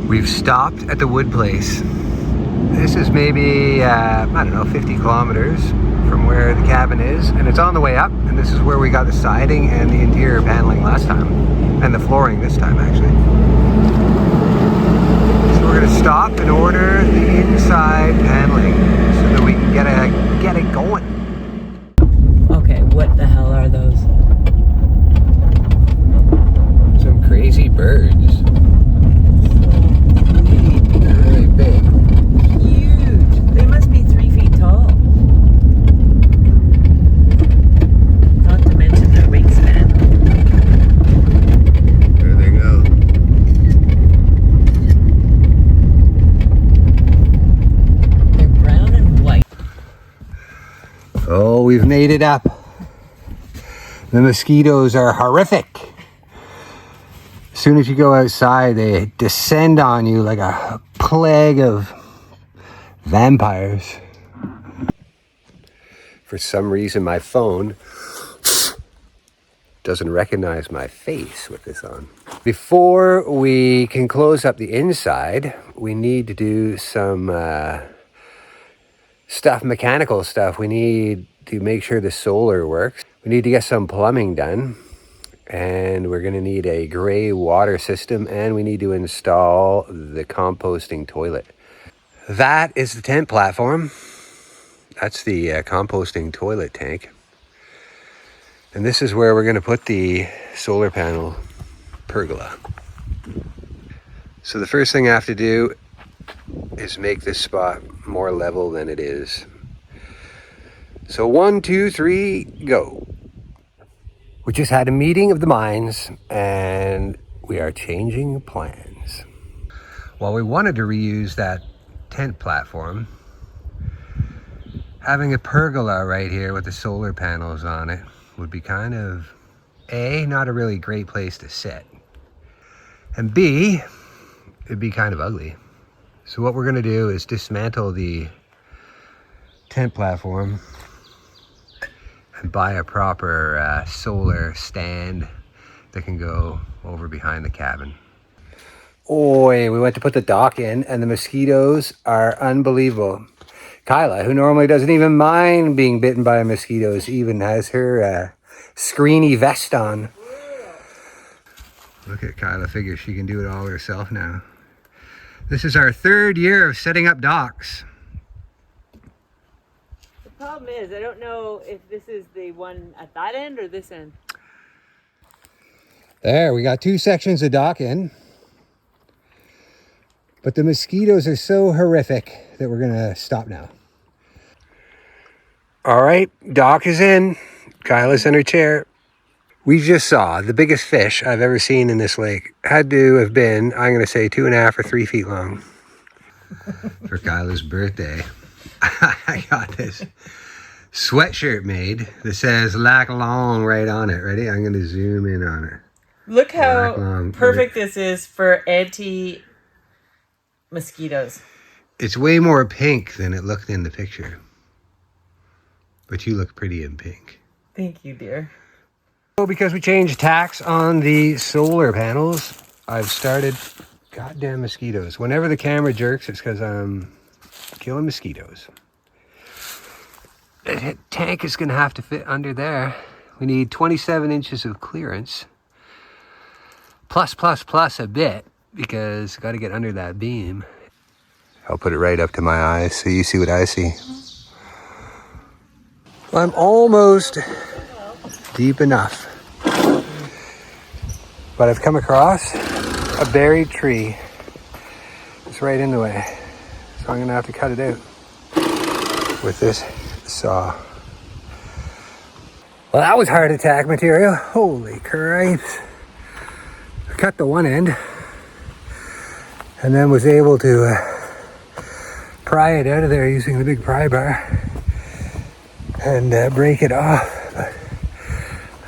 We've stopped at the wood place. This is maybe, I don't know, 50 kilometers from where the cabin is, and it's on the way up, and this is where we got the siding and the interior paneling last time, and the flooring this time actually. So we're gonna stop and order the inside paneling so that we can get it going. Okay, what the hell are those? Some crazy birds. They're really big. Huge. They must be 3 feet tall. Not to mention their wingspan. There they go. They're brown and white. Oh, we've made it up. The mosquitoes are horrific. As soon as you go outside, they descend on you like a plague of vampires. For some reason, my phone doesn't recognize my face with this on. Before we can close up the inside, we need to do some mechanical stuff. We need to make sure the solar works. We need to get some plumbing done. And we're gonna need a gray water system, and we need to install the composting toilet. That is the tent platform. That's the composting toilet tank. And this is where we're gonna put the solar panel pergola. So the first thing I have to do is make this spot more level than it is. So 1, 2, 3, go. We just had a meeting of the minds and we are changing plans. While we wanted to reuse that tent platform, having a pergola right here with the solar panels on it would be kind of, A, not a really great place to sit, and B, it'd be kind of ugly. So what we're gonna do is dismantle the tent platform and buy a proper solar stand that can go over behind the cabin. Oi, we went to put the dock in and the mosquitoes are unbelievable. Kyla, who normally doesn't even mind being bitten by mosquitoes, even has her screeny vest on. Look at Kyla, figures she can do it all herself now. This is our 3rd year of setting up docks. The problem is, I don't know if this is the one at that end or this end. There, we got 2 sections of dock in. But the mosquitoes are so horrific that we're gonna stop now. All right, dock is in. Kyla's in her chair. We just saw the biggest fish I've ever seen in this lake. Had to have been, I'm gonna say 2.5 or 3 feet long. For Kyla's birthday, I got this sweatshirt made that says Lac Long right on it. Ready? I'm gonna zoom in on it. Look how perfect this is for anti-mosquitoes. It's way more pink than it looked in the picture. But you look pretty in pink. Thank you, dear. So because we changed tacks on the solar panels, I've started goddamn mosquitoes. Whenever the camera jerks, it's because I'm killing mosquitoes. The tank is going to have to fit under there. We need 27 inches of clearance. Plus a bit, because got to get under that beam. I'll put it right up to my eyes so you see what I see. I'm almost deep enough. But I've come across a buried tree. It's right in the way. So I'm gonna have to cut it out with this saw. Well, that was heart attack material. Holy cripes. I cut the one end and then was able to pry it out of there using the big pry bar and break it off. But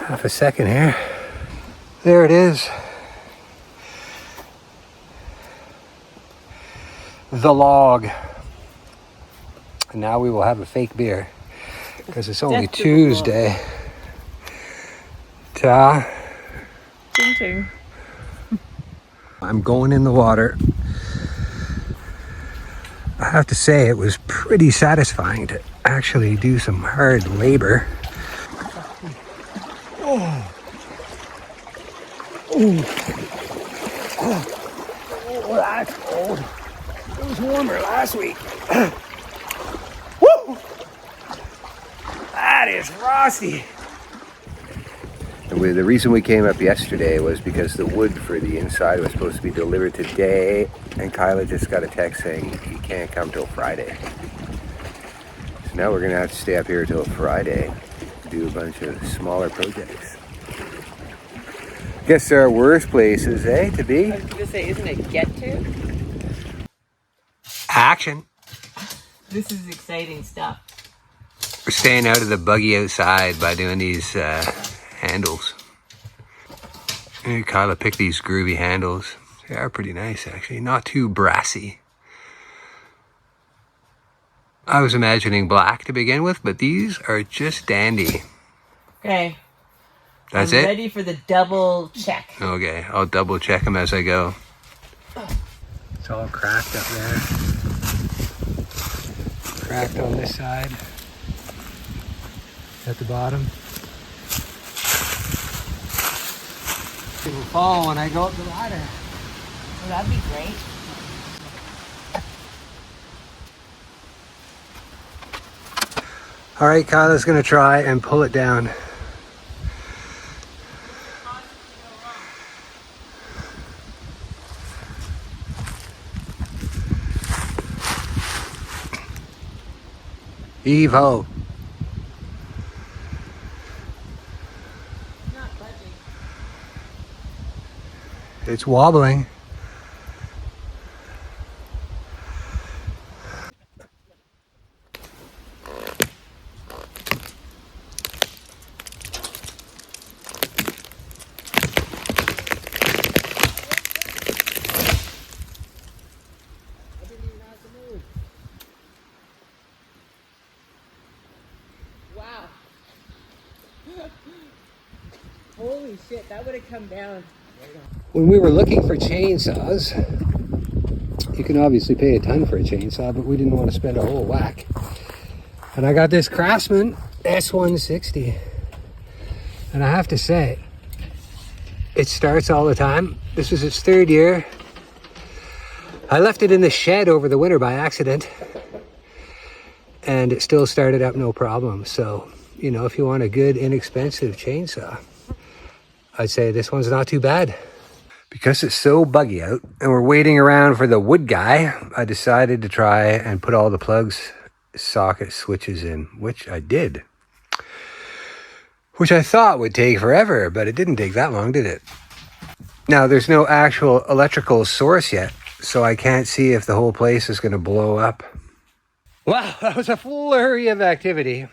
half a second here. There it is. The log. And now we will have a fake beer because it's only Tuesday. Ta. Ting ting. I'm going in the water I have to say it was pretty satisfying to actually do some hard labor. Oh, that's cold. It was warmer last week. Woo! That is frosty. The reason we came up yesterday was because the wood for the inside was supposed to be delivered today, and Kyla just got a text saying he can't come till Friday. So now we're gonna have to stay up here till Friday to do a bunch of smaller projects. Guess there are worse places, to be? I was gonna say, isn't it get to? Action. This is exciting stuff. We're staying out of the buggy outside by doing these handles. And Kyla picked these groovy handles. They are pretty nice, actually. Not too brassy. I was imagining black to begin with, but these are just dandy. Okay. That's I'm it? ready for the double check. Okay, I'll double check them as I go. It's all cracked up there. Cracked on this side. At the bottom. It will fall when I go up the ladder. Well, that'd be great. All right, Kyla's gonna try and pull it down. Evo. Not budging. It's wobbling. Wow. Holy shit, that would have come down. When we were looking for chainsaws, you can obviously pay a ton for a chainsaw, but we didn't want to spend a whole whack. And I got this Craftsman S160. And I have to say, it starts all the time. This is its third year. I left it in the shed over the winter by accident, and it still started up no problem. So, you know, if you want a good, inexpensive chainsaw, I'd say this one's not too bad. Because it's so buggy out and we're waiting around for the wood guy, I decided to try and put all the plugs, socket switches in, which I did. Which I thought would take forever, but it didn't take that long, did it? Now, there's no actual electrical source yet, so I can't see if the whole place is going to blow up. Wow, that was a flurry of activity.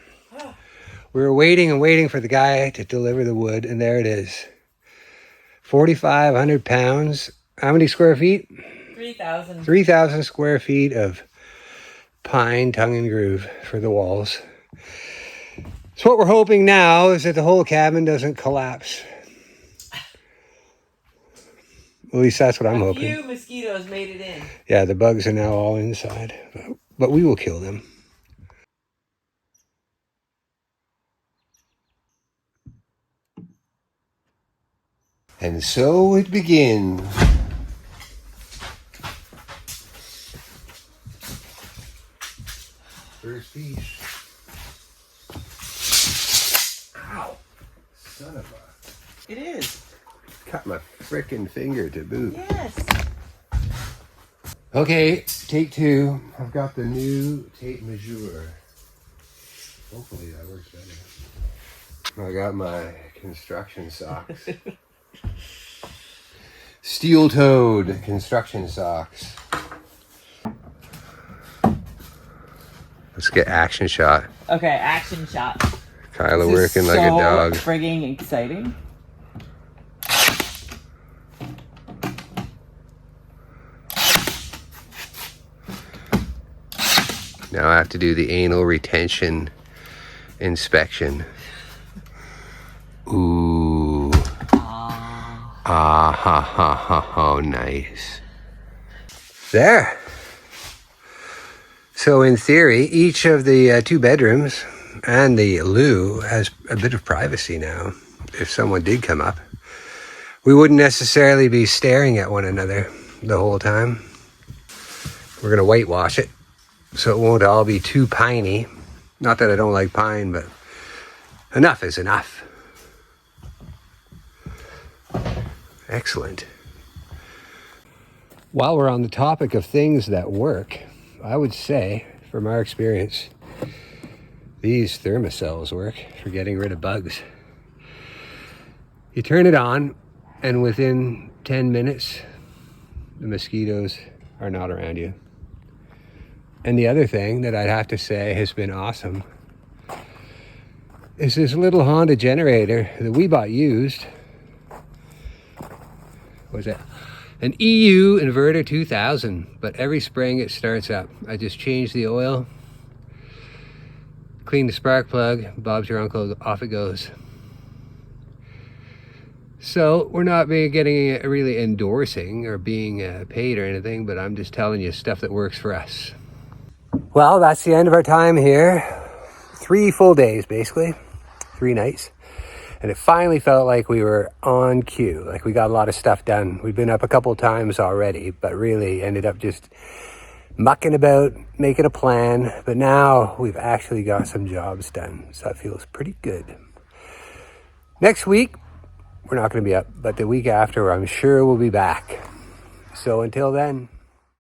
We were waiting and waiting for the guy to deliver the wood, and there it is. 4,500 pounds. How many square feet? 3,000. 3,000 square feet of pine tongue and groove for the walls. So what we're hoping now is that the whole cabin doesn't collapse. At least that's what I'm hoping. A few mosquitoes made it in. Yeah, the bugs are now all inside, but we will kill them. And so it begins. First piece. Ow! Son of a... It is. Cut my frickin' finger to boot. Yes. Okay, take two. I've got the new tape measure. Hopefully that works better. I got my construction socks. Steel-toed construction socks. Let's get action shot. Okay, action shot. Kyla working like a dog. So frigging exciting. Now I have to do the anal retention inspection. Ooh. Ah ha ha ha ha, nice. There. So in theory, each of the 2 bedrooms and the loo has a bit of privacy now. If someone did come up, we wouldn't necessarily be staring at one another the whole time. We're going to whitewash it so it won't all be too piney. Not that I don't like pine, but enough is enough. Excellent. While we're on the topic of things that work, I would say, from our experience, these thermocells work for getting rid of bugs. You turn it on, and within 10 minutes, the mosquitoes are not around you. And the other thing that I'd have to say has been awesome is this little Honda generator that we bought used. What was that? An EU Inverter 2000, but every spring it starts up. I just change the oil, clean the spark plug, Bob's your uncle, off it goes. So we're not getting really endorsing or being paid or anything, but I'm just telling you stuff that works for us. Well, that's the end of our time here. 3 full days, basically. 3 nights. And it finally felt like we were on cue. Like we got a lot of stuff done. We've been up a couple times already, but really ended up just mucking about, making a plan. But now we've actually got some jobs done. So that feels pretty good. Next week, we're not going to be up, but the week after, I'm sure we'll be back. So until then,